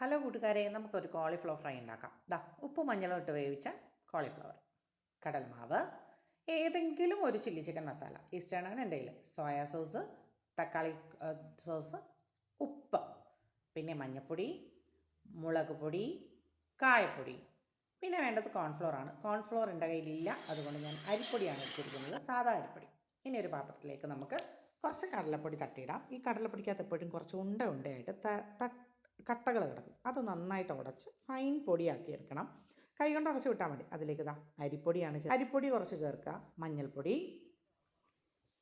Hello കൂട്ടുകാരെ, നമുക്കൊരു cauliflower fry ഉണ്ടാക്കാം. ഉപ്പും മഞ്ഞളും ഇട്ട് വേവിച്ച കോളിഫ്ലവർ, കടൽമാവ്, ഏതെങ്കിലും ഒരു ചില്ലി ചിക്കൻ മസാല, ഈസ്റ്റേണാണ് എൻ്റെ കയ്യിൽ, സോയാ സോസ്, തക്കാളി സോസ്, ഉപ്പ്, പിന്നെ മഞ്ഞൾപ്പൊടി, മുളക് പൊടി, കായപ്പൊടി, പിന്നെ വേണ്ടത് കോൺഫ്ലോറാണ്. കോൺഫ്ലോർ എൻ്റെ കയ്യിലില്ല, അതുകൊണ്ട് ഞാൻ അരിപ്പൊടിയാണ് എടുത്തിരിക്കുന്നത്, സാധാ അരിപ്പൊടി. ഇനി ഒരു പാത്രത്തിലേക്ക് നമുക്ക് കുറച്ച് കടലപ്പൊടി തട്ടിയിടാം. ഈ കടലപ്പൊടിക്കകത്ത് എപ്പോഴും കുറച്ച് ഉണ്ടയായിട്ട് കട്ടകൾ കിടക്കും. അത് നന്നായിട്ട് ഉടച്ച് ഫൈൻ പൊടിയാക്കി എടുക്കണം. കൈ കൊണ്ട് ഉടച്ച് വിട്ടാൽ മതി. അതിലേക്ക് അരിപ്പൊടിയാണ്, അരിപ്പൊടി കുറച്ച് ചേർക്കുക. മഞ്ഞൾപ്പൊടി,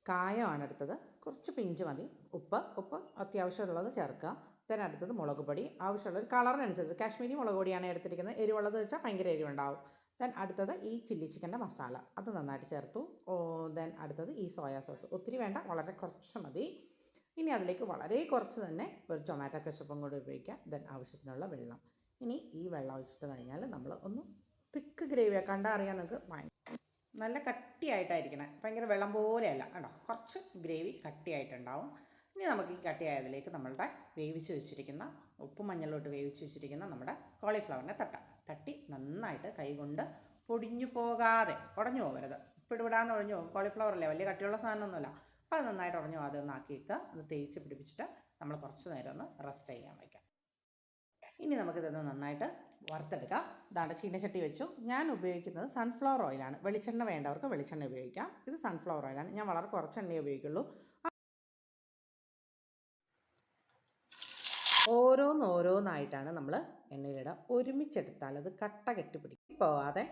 കായമാണ് എടുത്തത്, കുറച്ച് പിഞ്ച് മതി. ഉപ്പ് അത്യാവശ്യമുള്ളത് ചേർക്കുക. then അടുത്തത് മുളക് പൊടി, ആവശ്യമുള്ള ഒരു കളറിനനുസരിച്ച്. കാശ്മീരി മുളക് പൊടിയാണ് എടുത്തിരിക്കുന്നത്. എരിവുള്ളത് വെച്ചാൽ ഭയങ്കര എരിവുണ്ടാവും. then അടുത്തത് ഈ ചില്ലി ചിക്കൻ്റെ മസാല, അത് നന്നായിട്ട് ചേർത്തു. then അടുത്തത് ഈ സോയാ സോസ്, ഒത്തിരി വേണ്ട, വളരെ കുറച്ച് മതി. ഇനി അതിലേക്ക് വളരെ കുറച്ച് തന്നെ ഒരു ടൊമാറ്റോ കെച്ചപ്പും കൂടി ഉപയോഗിക്കാം. ദെൻ ആവശ്യത്തിനുള്ള വെള്ളം. ഇനി ഈ വെള്ളം ഒഴിച്ചിട്ട് കഴിഞ്ഞാൽ നമ്മൾ ഒന്ന് തിക്ക് ഗ്രേവിയാണ്. കണ്ടാൽ അറിയാം നിങ്ങൾക്ക്, നല്ല കട്ടിയായിട്ടായിരിക്കണം, ഭയങ്കര വെള്ളം പോലെയല്ല കേട്ടോ. കുറച്ച് ഗ്രേവി കട്ടിയായിട്ടുണ്ടാവും. ഇനി നമുക്ക് ഈ കട്ടിയായതിലേക്ക് നമ്മളുടെ വേവിച്ച് വെച്ചിരിക്കുന്ന, ഉപ്പും മഞ്ഞളിലോട്ട് വേവിച്ച് വെച്ചിരിക്കുന്ന നമ്മുടെ കോളിഫ്ലവറിനെ തട്ടി നന്നായിട്ട് കൈകൊണ്ട് പൊടിഞ്ഞു പോകാതെ, ഉടഞ്ഞു പോകരുത്. ഇപ്പിടാന്ന് ഒഴിഞ്ഞു പോകും. കോളിഫ്ലവർ അല്ലേ, വലിയ കട്ടിയുള്ള സാധനമൊന്നുമല്ല. അപ്പോൾ അത് നന്നായിട്ട് ഉടഞ്ഞു ആദ്യം ഒന്ന് ആക്കി വെക്കുക. അത് തേച്ച് പിടിപ്പിച്ചിട്ട് നമ്മൾ കുറച്ച് നേരം ഒന്ന് റെസ്റ്റ് ചെയ്യാൻ വയ്ക്കാം. ഇനി നമുക്കിതൊന്ന് നന്നായിട്ട് വറുത്തെടുക്കാം. ഇതാണ് ചീനച്ചട്ടി വെച്ചു. ഞാൻ ഉപയോഗിക്കുന്നത് സൺഫ്ലവർ ഓയിലാണ്. വെളിച്ചെണ്ണ വേണ്ടവർക്ക് വെളിച്ചെണ്ണ ഉപയോഗിക്കാം. ഇത് സൺഫ്ലവർ ഓയിലാണ്. ഞാൻ വളരെ കുറച്ച് എണ്ണയെ ഉപയോഗിക്കുള്ളൂ. ഓരോന്നായിട്ടാണ് നമ്മൾ എണ്ണയിലിടുക. ഒരുമിച്ചെടുത്താൽ അത് കട്ട കെട്ടിപ്പിടിക്കും പോവാതെ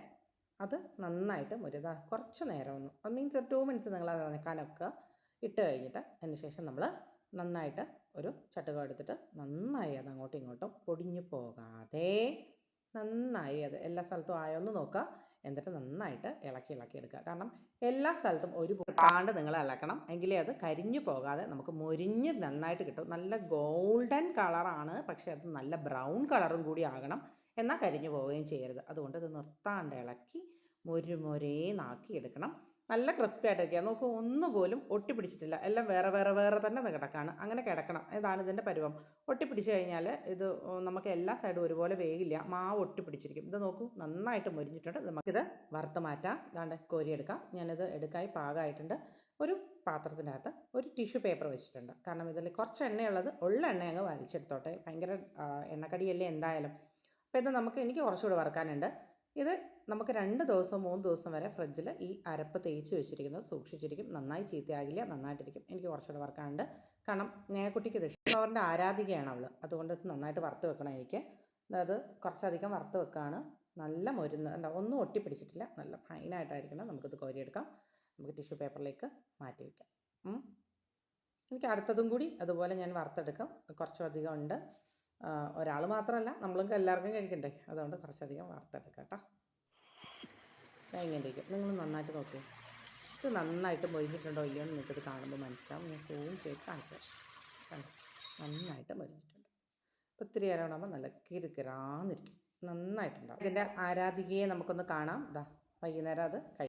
അത് നന്നായിട്ട് മുരുക. കുറച്ച് നേരം ഒന്ന്, അത് മീൻസ് ഒരു 2 മിനിറ്റ്സ് നിങ്ങൾ അത് നനക്കാനൊക്കെ ഇട്ട് കഴിഞ്ഞിട്ട് അതിന് ശേഷം നമ്മൾ നന്നായിട്ട് ഒരു ചട്ടുകം എടുത്തിട്ട് നന്നായി അത് അങ്ങോട്ടും ഇങ്ങോട്ടും പൊടിഞ്ഞു പോകാതെ നന്നായി അത് എല്ലാ സ്ഥലത്തും ആയോന്ന് നോക്കുക. എന്നിട്ട് നന്നായിട്ട് ഇളക്കി എടുക്കുക. കാരണം എല്ലാ സ്ഥലത്തും ഒരു കാണ്ട് നിങ്ങൾ ഇളക്കണം, എങ്കിലേ അത് കരിഞ്ഞു പോകാതെ നമുക്ക് മൊരിഞ്ഞ് നന്നായിട്ട് കിട്ടും. നല്ല ഗോൾഡൻ കളറാണ്, പക്ഷേ അത് നല്ല ബ്രൗൺ കളറും കൂടി ആകണം, എന്നാൽ കരിഞ്ഞു പോവുകയും ചെയ്യരുത്. അതുകൊണ്ട് ഇത് നിർത്താണ്ട് ഇളക്കി മൊരേന്നാക്കി എടുക്കണം. നല്ല ക്രിസ്പി ആയിട്ടൊക്കെയാ. നോക്കൂ, ഒന്നുപോലും ഒട്ടിപ്പിടിച്ചിട്ടില്ല. എല്ലാം വേറെ തന്നെ കിടക്കാണ്. അങ്ങനെ കിടക്കണം. ഇതാണ് ഇതിൻ്റെ പരുവം. ഒട്ടിപ്പിടിച്ച് കഴിഞ്ഞാൽ ഇത് നമുക്ക് എല്ലാ സൈഡും ഒരുപോലെ വേകില്ല, മാവ് ഒട്ടിപ്പിടിച്ചിരിക്കും. ഇത് നോക്കൂ, നന്നായിട്ട് മൊരിഞ്ഞിട്ടുണ്ട്. നമുക്കിത് വറുത്ത് മാറ്റാം. ഇതാണ്ട് കോരിയെടുക്കാം. ഞാനിത് എടുക്കായി പാകമായിട്ടുണ്ട്. ഒരു പാത്രത്തിനകത്ത് ഒരു ടിഷ്യൂ പേപ്പർ വെച്ചിട്ടുണ്ട്. കാരണം ഇതിൽ കുറച്ച് എണ്ണയുള്ളത് ഉള്ള എണ്ണ അങ്ങ് വലിച്ചെടുത്തോട്ടെ. ഭയങ്കര എണ്ണക്കടിയല്ലേ എന്തായാലും. അപ്പോൾ ഇത് എനിക്ക് കുറച്ചുകൂടി വറുക്കാനുണ്ട്. ഇത് നമുക്ക് 2 ദിവസം 3 ദിവസം വരെ ഫ്രിഡ്ജിൽ ഈ അരപ്പ് തേച്ച് വെച്ചിരിക്കുന്നത് സൂക്ഷിച്ചിരിക്കും. നന്നായി ചീത്തയാകില്ല, നന്നായിട്ടിരിക്കും. എനിക്ക് കുറച്ചുകൂടെ വറുക്കാനുണ്ട്. കാരണം നേക്കുട്ടിക്ക് ഇത് ഫ്ലവറിൻ്റെ ആരാധികയാണ് അവൾ. അതുകൊണ്ട് ഇത് നന്നായിട്ട് വറുത്ത് വെക്കണം എനിക്ക്. അത് കുറച്ചധികം വറുത്ത് വെക്കുകയാണ്. നല്ല മൊരുന്ന് ഒന്നും ഒട്ടിപ്പിടിച്ചിട്ടില്ല, നല്ല ഫൈനായിട്ടായിരിക്കണം. നമുക്കിത് കോരിയെടുക്കാം. നമുക്ക് ടിഷ്യൂ പേപ്പറിലേക്ക് മാറ്റി വയ്ക്കാം. എനിക്ക് അടുത്തതും കൂടി അതുപോലെ ഞാൻ വറുത്തെടുക്കാം. കുറച്ചധികം ഉണ്ട്. ഒരാൾ മാത്രമല്ല, നമ്മൾക്ക് എല്ലാവർക്കും കഴിക്കണ്ടേ, അതുകൊണ്ട് കുറച്ചധികം വറുത്തെടുക്കാം കേട്ടോ. ഇങ്ങനെയിരിക്കും. നിങ്ങൾ നന്നായിട്ട് നോക്കി, ഇത് നന്നായിട്ട് മൊരിഞ്ഞിട്ടുണ്ടോ ഇല്ലയോ എന്ന് നിങ്ങൾക്കിത് കാണുമ്പോൾ മനസ്സിലാവും. ഞാൻ സൂം ചെയ്ത് കാണിച്ചു കണ്ടോ, നന്നായിട്ട് മൊരിഞ്ഞിട്ടുണ്ട്. അപ്പോൾ ഇത്തിരി നേരമാകുമ്പോൾ നല്ല കിറുകിറാന്നിരിക്കും, നന്നായിട്ടുണ്ടാവും. ഇതിൻ്റെ ആരാധികയെ നമുക്കൊന്ന് കാണാം. വൈകുന്നേരം അത്